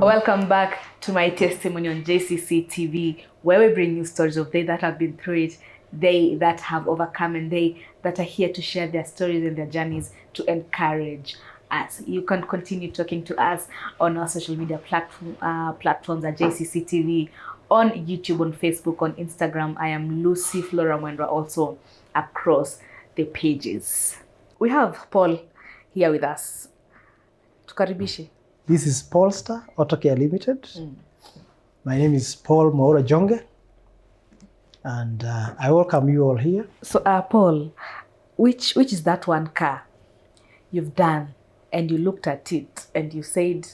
Welcome back to my testimony on JCC TV, where we bring you stories of they that have been through it, they that have overcome, and they that are here to share their stories and their journeys to encourage us. You can continue talking to us on our social media platforms at JCC TV, on YouTube, on Facebook, on Instagram. I am Lucy Mwendwa, also across the pages. We have Paul here with us. Tukaribishe. This is Paulstar, Autocare Limited. My name is Paul Njonge, and I welcome you all here. So, Paul, which is that one car you've done and you looked at it and you said,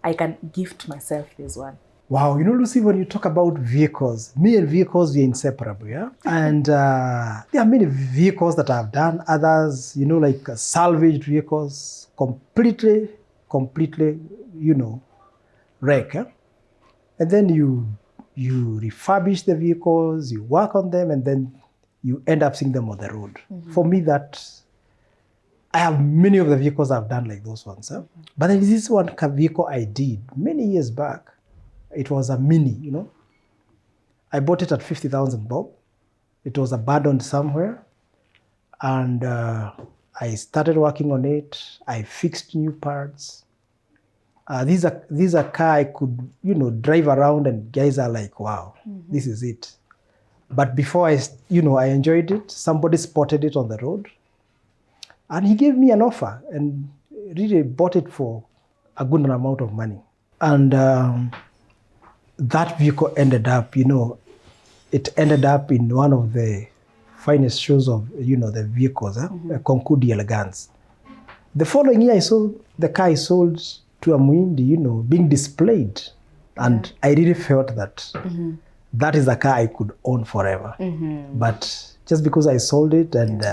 I can gift myself this one? Wow, you know, Lucy, when you talk about vehicles, me and vehicles, we're inseparable, yeah? And there are many vehicles that I've done, others, you know, like salvaged vehicles, completely, you know, wreck. Eh? And then you refurbish the vehicles, you work on them, and then you end up seeing them on the road. For me, I have many of the vehicles I've done like those ones. Eh? But there is this one vehicle I did many years back. It was a Mini, you know. I bought it at 50,000 bob. It was abandoned somewhere. And I started working on it. I fixed new parts. These are car I could, you know, drive around and guys are like, wow, this is it. But before I enjoyed it, somebody spotted it on the road and he gave me an offer and really bought it for a good amount of money. And that vehicle ended up, you know, it ended up in one of the finest shows of, you know, the vehicles, Concours d'Elegance. The following year, I saw the car I sold to a Muindi, you know, being displayed. And I really felt that that is a car I could own forever. But just because I sold it, and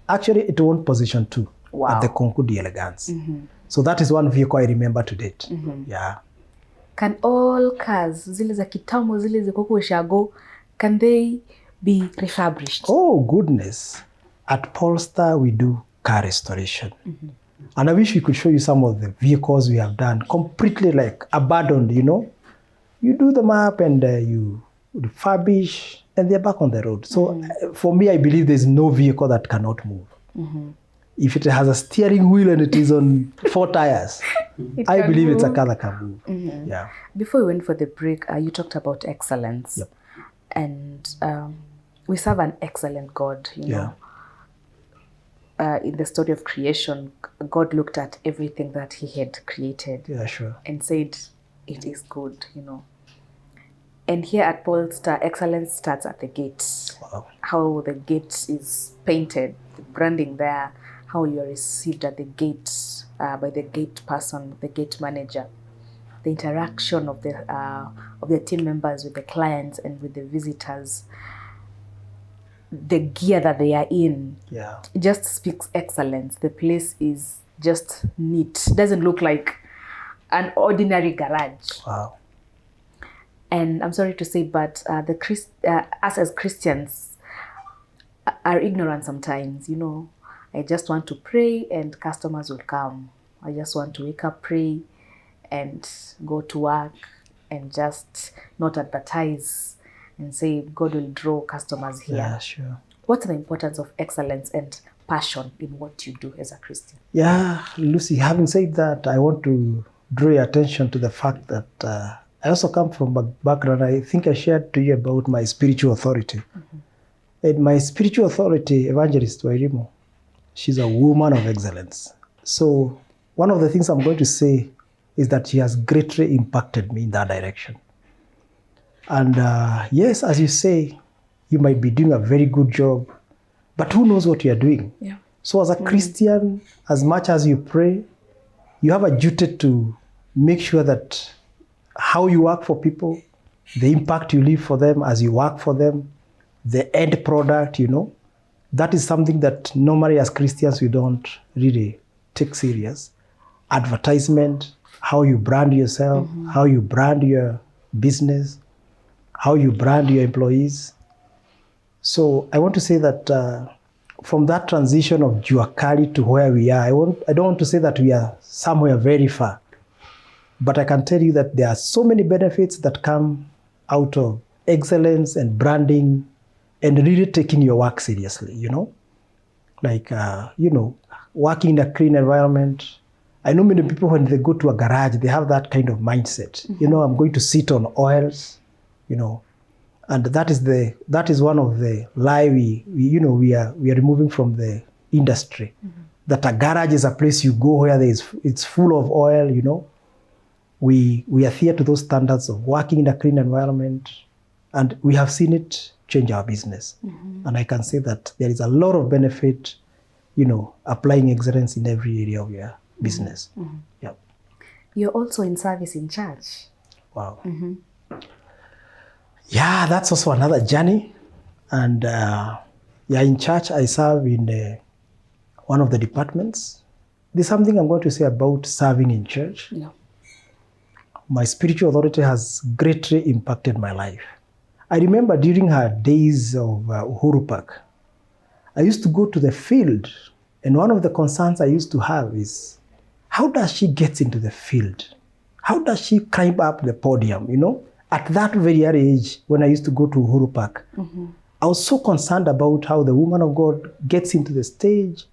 actually it won position 2 at the Concours d'Elegance. So that is one vehicle I remember to date. Yeah. Can all cars, zile za kitambo, zile za koko ushago, can they be refurbished? Oh, goodness. At Paulstar, we do car restoration. And I wish we could show you some of the vehicles we have done, completely like abandoned, you know. You do them up and you refurbish and they're back on the road. So for me, I believe there's no vehicle that cannot move. If it has a steering wheel and it is on 4 tires, I believe it's a car that can move. Yeah. Before we went for the break, you talked about excellence. Yep. And we serve an excellent God, you know. In the story of creation, God looked at everything that he had created and said, it is good, you know. And here at Paulstar, excellence starts at the gate. Wow. How the gate is painted, the branding there, how you are received at the gate by the gate person, the gate manager, the interaction of the team members with the clients and with the visitors, the gear that they are in, it just speaks excellence. The place is just neat. It doesn't look like an ordinary garage. Wow. And I'm sorry to say, but us as Christians are ignorant sometimes, you know. I just want to pray and customers will come. I just want to wake up, pray, and go to work and just not advertise and say God will draw customers here. Yeah, sure. What's the importance of excellence and passion in what you do as a Christian? Yeah, Lucy, having said that, I want to draw your attention to the fact that I also come from a background, I think I shared to you about my spiritual authority. And my spiritual authority, Evangelist Wairimo, she's a woman of excellence. So one of the things I'm going to say is that she has greatly impacted me in that direction. And yes, as you say, you might be doing a very good job, but who knows what you're doing? Yeah. So as a Christian, as much as you pray, you have a duty to make sure that how you work for people, the impact you leave for them as you work for them, the end product, you know, that is something that normally as Christians we don't really take serious. Advertisement, how you brand yourself, how you brand your business, how you brand your employees. So I want to say that from that transition of Juakali to where we are, I don't want to say that we are somewhere very far. But I can tell you that there are so many benefits that come out of excellence and branding and really taking your work seriously, Like, working in a clean environment. I know many people, when they go to a garage, they have that kind of mindset. I'm going to sit on oils, and that is one of the lie we are removing from the industry. That a garage is a place you go where it's full of oil, We adhere to those standards of working in a clean environment, and we have seen it change our business. And I can say that there is a lot of benefit, applying excellence in every area of your business. Yeah. You're also in service in church. Wow. Yeah, that's also another journey. And in church, I serve in one of the departments. There's something I'm going to say about serving in church. Yeah. My spiritual authority has greatly impacted my life. I remember during her days of Uhuru Park, I used to go to the field, and one of the concerns I used to have is, how does she get into the field? How does she climb up the podium, At that very early age, when I used to go to Uhuru Park, I was so concerned about how the woman of God gets into the stage.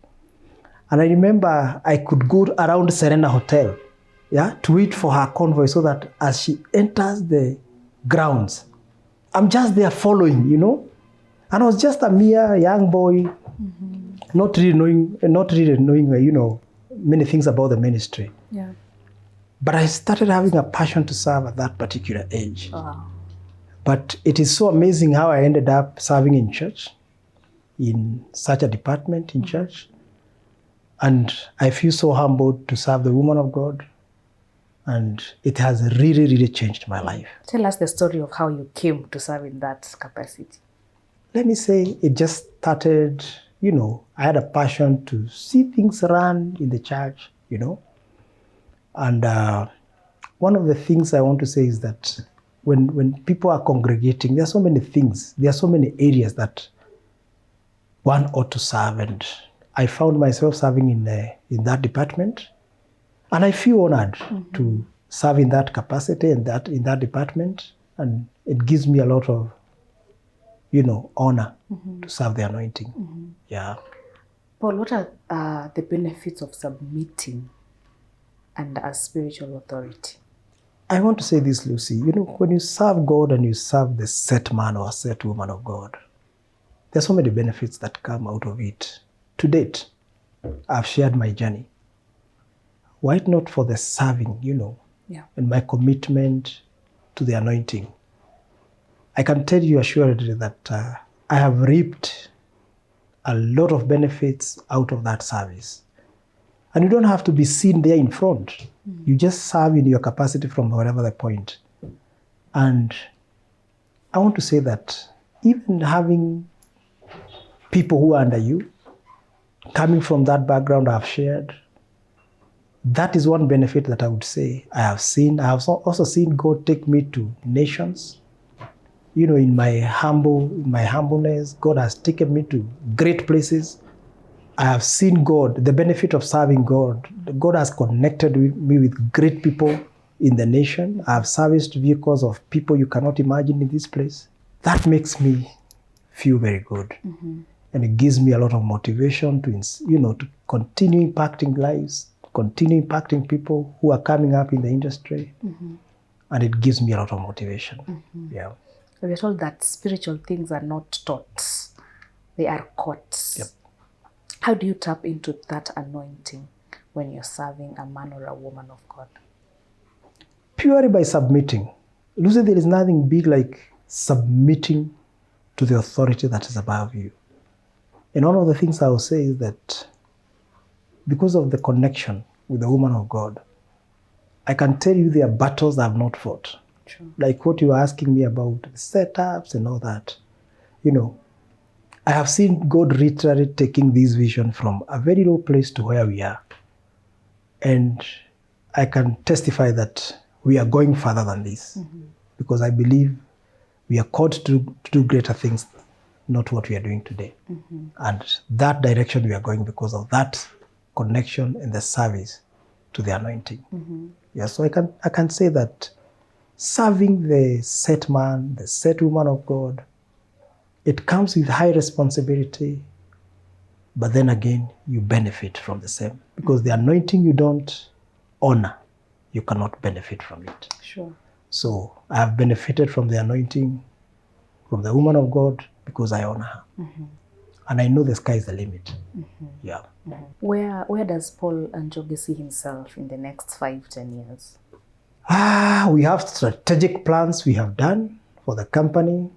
And I remember I could go around Serena Hotel, to wait for her convoy, so that as she enters the grounds, I'm just there following, And I was just a mere young boy, not really knowing, many things about the ministry. Yeah. But I started having a passion to serve at that particular age. Wow. But it is so amazing how I ended up serving in church, in such a department in church. And I feel so humbled to serve the woman of God. And it has really, really changed my life. Tell us the story of how you came to serve in that capacity. Let me say, it just started, I had a passion to see things run in the church, And one of the things I want to say is that when people are congregating, there are so many things, there are so many areas that one ought to serve. And I found myself serving in that department. And I feel honored to serve in that capacity and in that department. And it gives me a lot of, honor to serve the anointing. Yeah. Paul, what are the benefits of submitting and as spiritual authority? I want to say this, Lucy. When you serve God and you serve the set man or set woman of God, there are so many benefits that come out of it. To date, I've shared my journey. Why not for the serving, and my commitment to the anointing? I can tell you assuredly that I have reaped a lot of benefits out of that service. And you don't have to be seen there in front. You just serve in your capacity from whatever the point. And I want to say that even having people who are under you, coming from that background I've shared, that is one benefit that I would say I have seen. I have also seen God take me to nations. In my humbleness, God has taken me to great places. I have seen God, the benefit of serving God. God has connected me with great people in the nation. I have serviced vehicles of people you cannot imagine in this place. That makes me feel very good. And it gives me a lot of motivation to continue impacting lives, continue impacting people who are coming up in the industry. And it gives me a lot of motivation. Yeah. We're told that spiritual things are not taught. They are caught. Yep. How do you tap into that anointing when you're serving a man or a woman of God? Purely by submitting. Lucy, there is nothing big like submitting to the authority that is above you. And one of the things I will say is that because of the connection with the woman of God, I can tell you there are battles I have not fought. True. Like what you were asking me about the setups and all that. I have seen God literally taking this vision from a very low place to where we are. And I can testify that we are going further than this. Because I believe we are called to do greater things, not what we are doing today. And that direction we are going because of that connection and the service to the anointing. Yeah, so I can say that serving the set man, the set woman of God, it comes with high responsibility, but then again, you benefit from the same. Because the anointing you don't honor, you cannot benefit from it. Sure. So I have benefited from the anointing from the woman of God because I honor her. Mm-hmm. And I know the sky is the limit. Mm-hmm. Yeah. Mm-hmm. Where does Paul Njonge see himself in the next 5-10 years? We have strategic plans we have done for the company.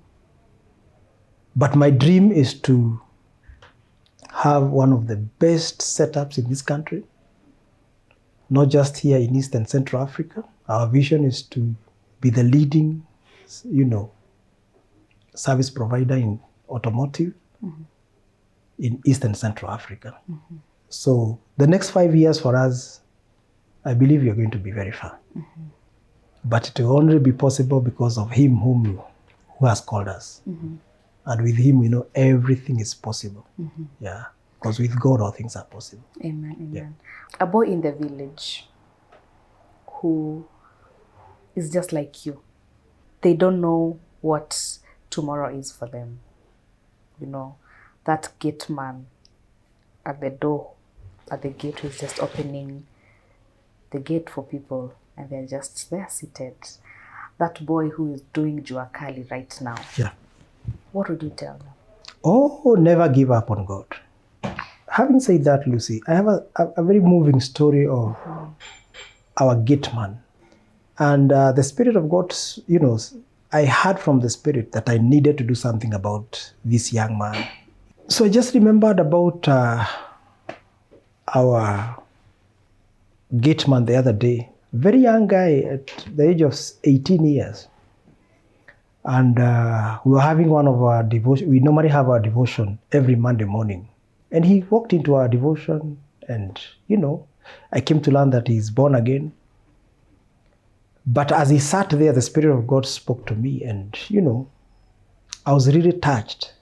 But my dream is to have one of the best setups in this country, not just here in East and Central Africa. Our vision is to be the leading, service provider in automotive in East and Central Africa. Mm-hmm. So the next 5 years for us, I believe we are going to be very far. Mm-hmm. But it will only be possible because of him who has called us. Mm-hmm. And with him, we know everything is possible. Mm-hmm. Yeah. Because with God, all things are possible. Amen. Amen. Yeah. A boy in the village who is just like you. They don't know what tomorrow is for them. That gate man at the door, at the gate, who's just opening the gate for people, and they're just there seated. That boy who is doing jua kali right now. Yeah. What would you tell them? Oh, never give up on God. Having said that, Lucy, I have a very moving story of our gate man. And the Spirit of God, I heard from the Spirit that I needed to do something about this young man. So I just remembered about our gate man the other day. Very young guy at the age of 18 years. And we were having one of our devotion. We normally have our devotion every Monday morning. And he walked into our devotion and, I came to learn that he's born again. But as he sat there, the Spirit of God spoke to me and, I was really touched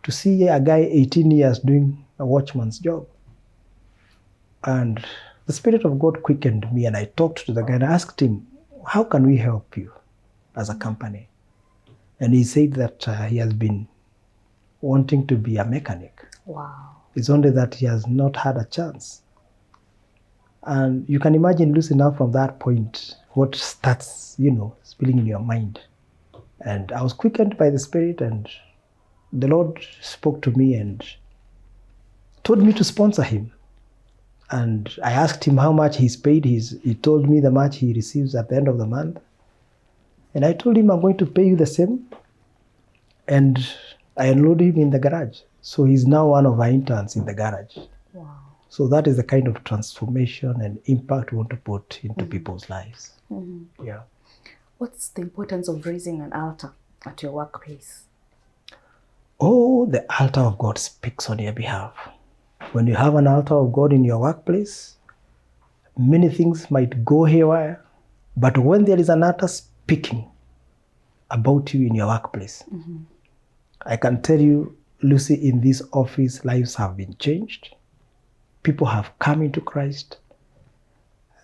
to see a guy 18 years doing a watchman's job. And the Spirit of God quickened me and I talked to the guy and I asked him, how can we help you as a company? And he said that he has been wanting to be a mechanic. Wow. It's only that he has not had a chance. And you can imagine, Lucy, now from that point, what starts, spilling in your mind. And I was quickened by the Spirit and the Lord spoke to me and told me to sponsor him. And I asked him how much he's paid. He told me the much he receives at the end of the month. And I told him, I'm going to pay you the same. And I enrolled him in the garage. So he's now one of our interns in the garage. Wow. So that is the kind of transformation and impact we want to put into people's lives. Mm-hmm. Yeah. What's the importance of raising an altar at your workplace? Oh, the altar of God speaks on your behalf. When you have an altar of God in your workplace, many things might go haywire. But when there is an altar speaking about you in your workplace, I can tell you, Lucy, in this office, lives have been changed. People have come into Christ.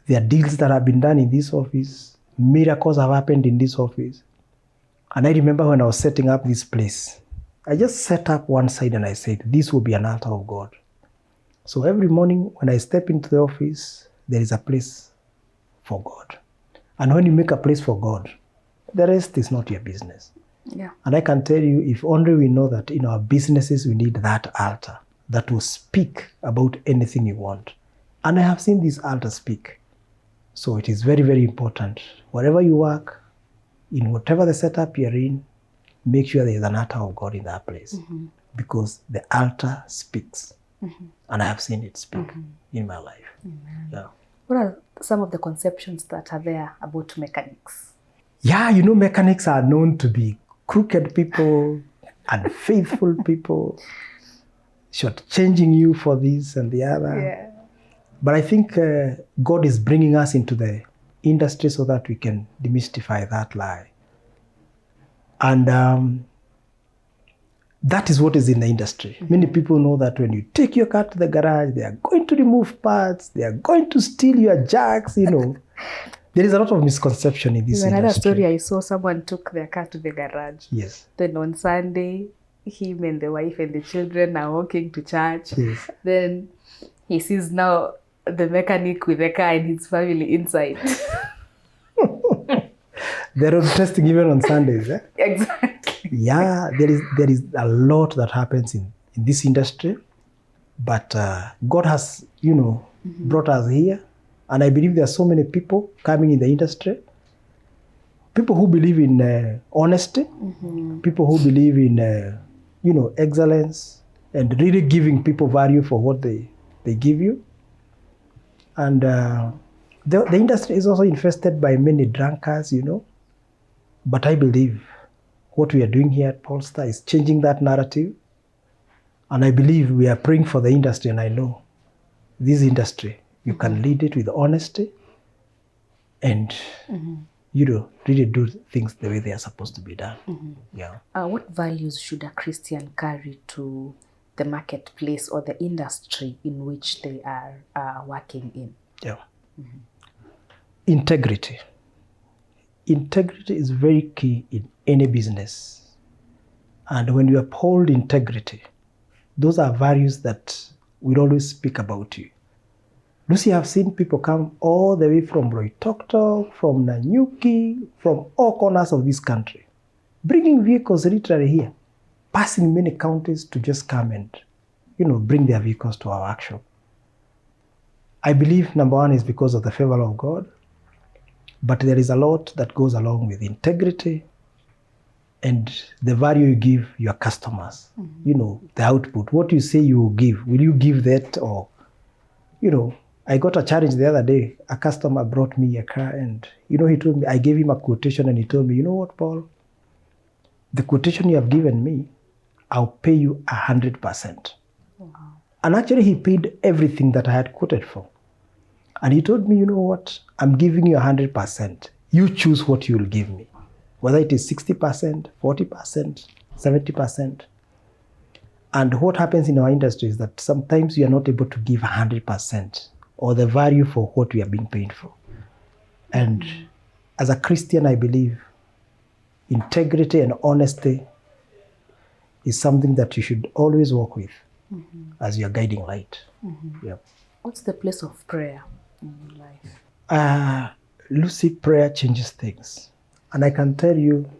There are deals that have been done in this office. Miracles have happened in this office. And I remember when I was setting up this place, I just set up one side and I said, this will be an altar of God. So every morning when I step into the office, there is a place for God. And when you make a place for God, the rest is not your business. Yeah. And I can tell you, if only we know that in our businesses, we need that altar that will speak about anything you want. And I have seen this altar speak. So it is very, very important. Wherever you work, in whatever the setup you're in, make sure there is an altar of God in that place. Because the altar speaks. And I have seen it speak in my life. Yeah. What are some of the conceptions that are there about mechanics? Yeah, mechanics are known to be crooked people, unfaithful people, shortchanging you for this and the other. Yeah. But I think God is bringing us into the industry so that we can demystify that lie. And that is what is in the industry. Many people know that when you take your car to the garage, they are going to remove parts, they are going to steal your jacks, There is a lot of misconception in this industry. Another story I saw, someone took their car to the garage. Yes. Then on Sunday, him and the wife and the children are walking to church. Yes. Then he sees now the mechanic with the car and his family inside. They're road testing even on Sundays. Eh? Exactly. Yeah, there is a lot that happens in this industry. But God has, brought us here. And I believe there are so many people coming in the industry. People who believe in honesty. People who believe in, excellence. And really giving people value for what they give you. And the industry is also infested by many drunkards, But I believe what we are doing here at Paulstar is changing that narrative. And I believe we are praying for the industry, and I know this industry, you can lead it with honesty and, really do things the way they are supposed to be done. Yeah. What values should a Christian carry to the marketplace or the industry in which they are working in? Yeah. Integrity. Integrity is very key in any business. And when you uphold integrity, those are values that we'll always speak about you. Lucy, I've seen people come all the way from Loitoktok, from Nanyuki, from all corners of this country, bringing vehicles literally here, passing many counties to just come and, bring their vehicles to our workshop. I believe number one is because of the favor of God, but there is a lot that goes along with integrity and the value you give your customers, the output. What you say you will give, will you give that? Or, I got a challenge the other day. A customer brought me a car and, he told me, I gave him a quotation and he told me, you know what, Paul? The quotation you have given me, I'll pay you 100%. Wow. And actually he paid everything that I had quoted for. And he told me, you know what, I'm giving you 100%. You choose what you will give me. Whether it is 60%, 40%, 70%. And what happens in our industry is that sometimes we are not able to give 100% or the value for what we are being paid for. And as a Christian, I believe integrity and honesty is something that you should always work with as your guiding light. Yeah. What's the place of prayer in your life? Lucy, prayer changes things. And I can tell you,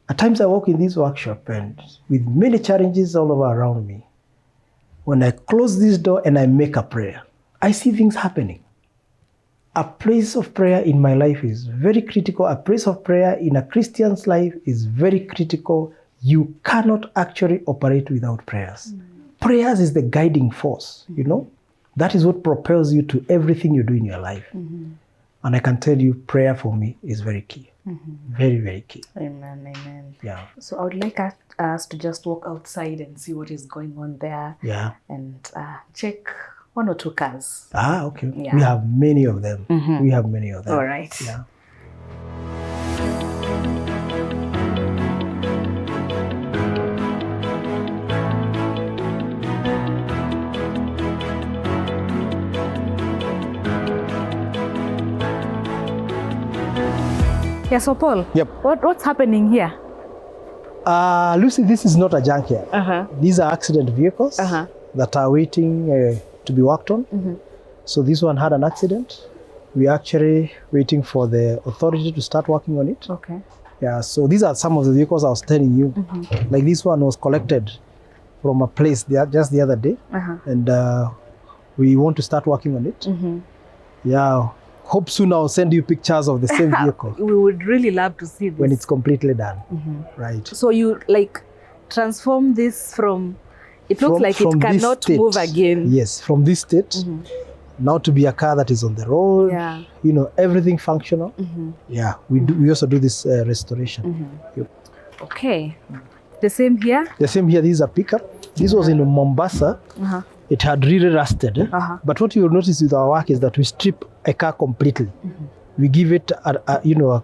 at times I walk in this workshop and with many challenges all over around me, when I close this door and I make a prayer, I see things happening. A place of prayer in my life is very critical. A place of prayer in a Christian's life is very critical. You cannot actually operate without prayers. Prayers is the guiding force, That is what propels you to everything you do in your life. And I can tell you, prayer for me is very key. Very, very key. Amen, amen. Yeah. So I would like us to just walk outside and see what is going on there. Yeah. And check one or two cars. Okay. Yeah. We have many of them. We have many of them. All right. Yeah. Yeah, so Paul, Yep. What's happening here? Lucy, this is not a junkyard. These are accident vehicles that are waiting to be worked on. So this one had an accident. We're actually waiting for the authority to start working on it. Okay. Yeah, so these are some of the vehicles I was telling you. Like this one was collected from a place just the other day. And we want to start working on it. Yeah. Hope soon I'll send you pictures of the same vehicle. We would really love to see this. When it's completely done. Right. So you transform this from, it looks like it cannot move again. Yes, from this state, now to be a car that is on the road, everything functional. Yeah, we also do this restoration. Yep. Okay. The same here? The same here, this is a pickup. This was in Mombasa. It had really rusted. But what you will notice with our work is that we strip a car completely. We give it a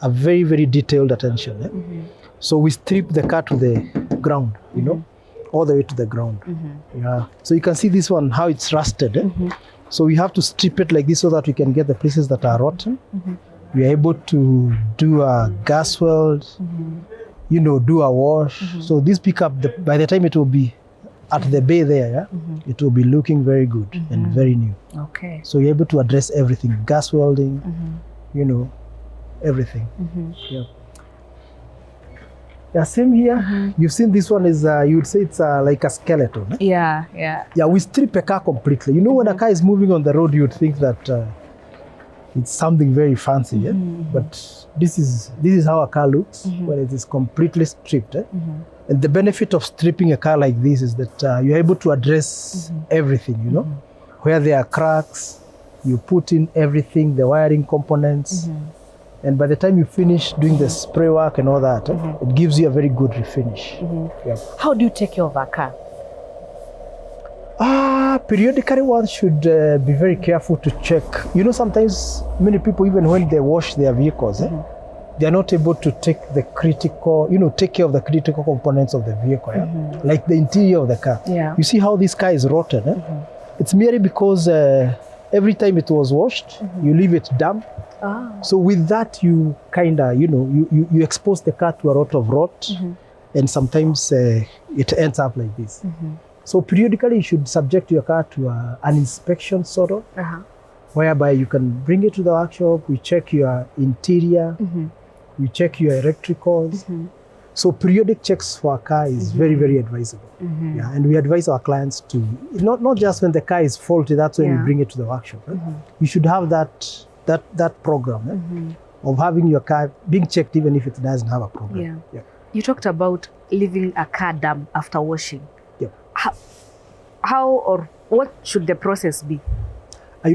very, very detailed attention. So we strip the car to the ground, all the way to the ground. Yeah. So you can see this one, how it's rusted. So we have to strip it like this so that we can get the places that are rotten. We are able to do a gas weld, do a wash. So this pickup, by the time it will be at the bay there, it will be looking very good and very new. Okay. So you're able to address everything, gas welding, everything. Yeah, same here. You've seen this one is, you would say it's like a skeleton. Yeah. Yeah, we strip a car completely. When a car is moving on the road, you would think that it's something very fancy, but this is how a car looks when it is completely stripped. And the benefit of stripping a car like this is that you're able to address everything, where there are cracks, you put in everything, the wiring components, and by the time you finish doing the spray work and all that, it gives you a very good refinish. How do you take care of a car? Periodically one should be very careful to check. Sometimes many people, even when they wash their vehicles, they are not able to take care of the critical components of the vehicle, like the interior of the car. You see how this car is rotten? It's merely because every time it was washed, you leave it damp. So with that, you kind of, you expose the car to a lot of rot, and sometimes it ends up like this. So periodically, you should subject your car to an inspection sort of, whereby you can bring it to the workshop, we check your interior, we check your electricals. So periodic checks for a car is very, very advisable. And we advise our clients to, not just when the car is faulty, that's when we bring it to the workshop. You should have that program of having your car being checked even if it doesn't have a problem. You talked about leaving a car damp after washing. How or what should the process be?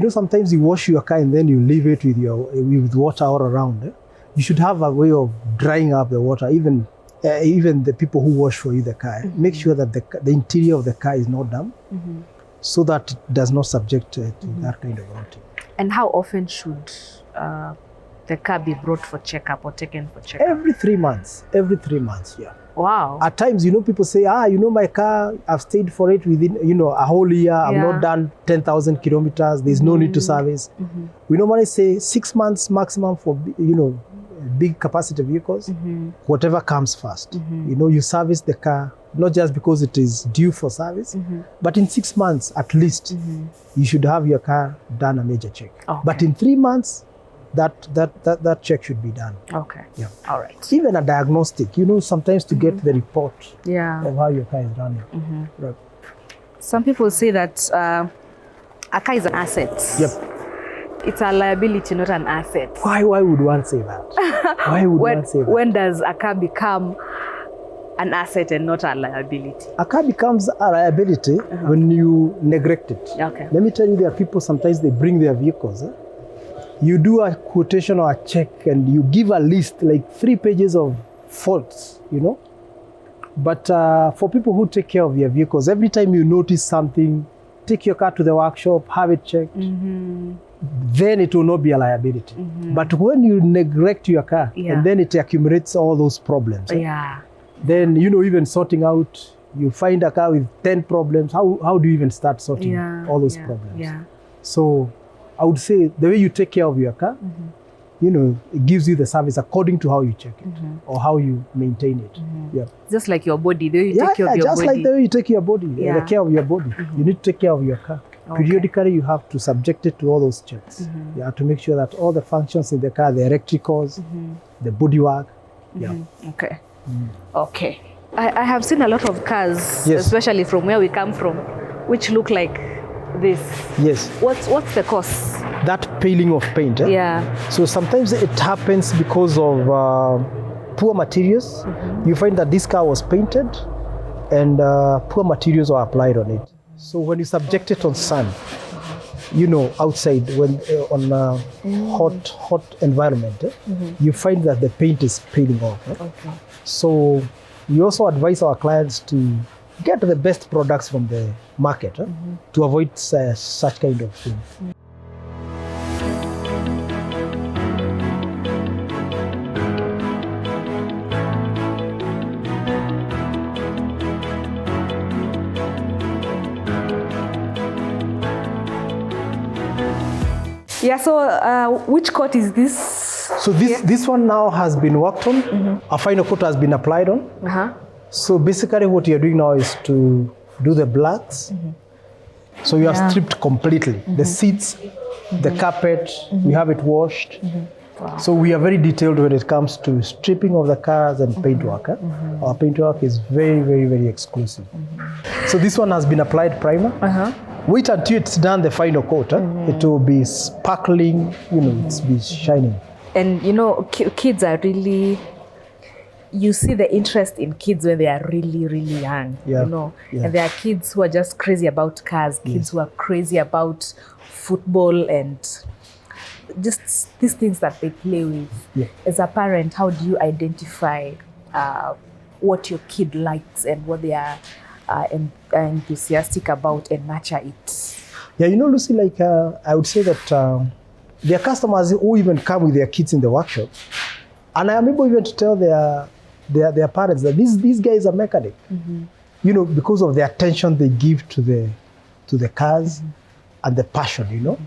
Sometimes you wash your car and then you leave it with water all around. You should have a way of drying up the water, even the people who wash for you the car. Make sure that the interior of the car is not damp, so that it does not subject to that kind of rotting. And how often should the car be brought for checkup or taken for checkup? Every 3 months. Every 3 months, Wow. At times, people say, my car, I've stayed for it within, a whole year. I've not done 10,000 kilometers. There's no need to service. We normally say 6 months maximum for, big capacity vehicles, whatever comes first. You service the car, not just because it is due for service, but in 6 months at least, you should have your car done a major check. But in 3 months, that check should be done. All right. Even a diagnostic, sometimes to get the report of how your car is running. Right. Some people say that a car is an asset. It's a liability, not an asset. Why would one say that? Why would one say that? When does a car become an asset and not a liability? A car becomes a liability when you neglect it. Let me tell you, there are people, sometimes they bring their vehicles. You do a quotation or a check and you give a list, like 3 pages of faults, But for people who take care of their vehicles, every time you notice something, take your car to the workshop, have it checked. Then it will not be a liability. But when you neglect your car and then it accumulates all those problems, then, even sorting out, you find a car with 10 problems, how do you even start sorting all those problems? So I would say the way you take care of your car, it gives you the service according to how you check it or how you maintain it. Just like your body, the way you take care of your body. Just like the way you take your body, the care of your body. You need to take care of your car. Periodically, you have to subject it to all those checks. You have to make sure that all the functions in the car, the electricals, the bodywork. Okay. I have seen a lot of cars, especially from where we come from, which look like this. What's the cause? That peeling of paint. So sometimes it happens because of poor materials. You find that this car was painted and poor materials were applied on it. So when you subject it on sun, outside, when on a hot environment, you find that the paint is peeling off. So we also advise our clients to get the best products from the market to avoid such kind of thing. Yeah, so which coat is this? So this one now has been worked on. A final coat has been applied on. So basically what you're doing now is to do the blacks. So you have stripped completely. The seats, the carpet, we have it washed. Wow. So we are very detailed when it comes to stripping of the cars and paintwork. Our paintwork is very, very, very exclusive. So this one has been applied primer. Wait until it's done the final coat. It will be sparkling, you know, it's be shining. And you know, kids are really, you see the interest in kids when they are really, really young, you know. And there are kids who are just crazy about cars, kids who are crazy about football and just these things that they play with. As a parent, how do you identify what your kid likes and what they are enthusiastic about and nurture it? Yeah, you know, Lucy, like I would say that there are customers who even come with their kids in the workshop, and I am able even to tell their parents that these guys are mechanic. You know, because of the attention they give to the cars and the passion, you know.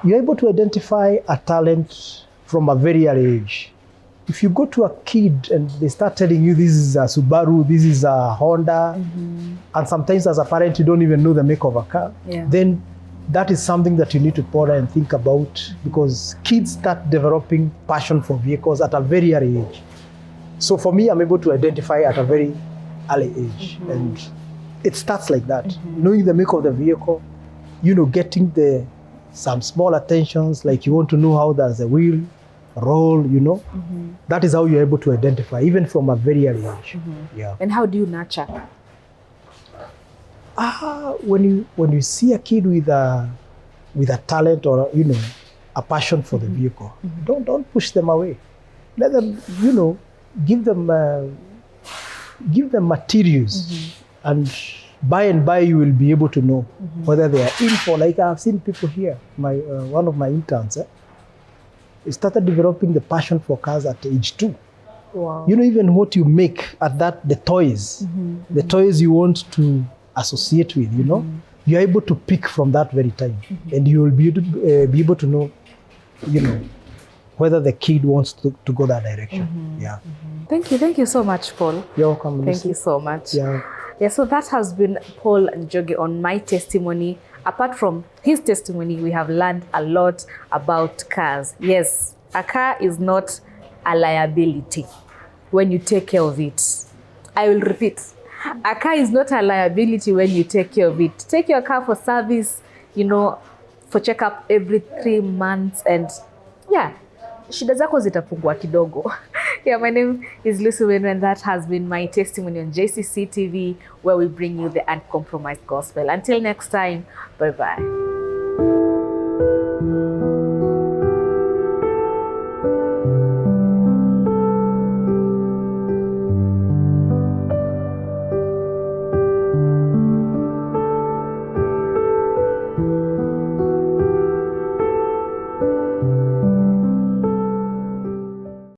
You're able to identify a talent from a very early age. If you go to a kid and they start telling you this is a Subaru, this is a Honda, and sometimes as a parent you don't even know the make of a car, then that is something that you need to ponder and think about, because kids start developing passion for vehicles at a very early age. So for me, I'm able to identify at a very early age, and it starts like that. Knowing the make of the vehicle, you know, getting some small attentions, like you want to know how does the wheel roll, you know. That is how you're able to identify, even from a very early age. And how do you nurture? When you see a kid with a talent or, you know, a passion for the vehicle, don't push them away. Let them, you know, give them materials, and by and by you will be able to know whether they are in for, like I've seen people here. One of my interns, he started developing the passion for cars at age 2. Wow. You know, even what you make at that, the toys you want to associate with, you know, you're able to pick from that very time, and you will be able to know, you know, whether the kid wants to go that direction. Thank you so much, Paul. You're welcome, Lucy. Thank you so much. Yeah, so that has been Paul Njonge on my testimony. Apart from his testimony, we have learned a lot about cars. Yes, a car is not a liability when you take care of it. I will repeat. A car is not a liability when you take care of it. Take your car for service, you know, for checkup every 3 months, and yeah, shida zako zitapungua kidogo. Yeah, my name is Lucy Mwendwa, and that has been my testimony on JCC TV, where we bring you the uncompromised gospel. Until next time, bye-bye.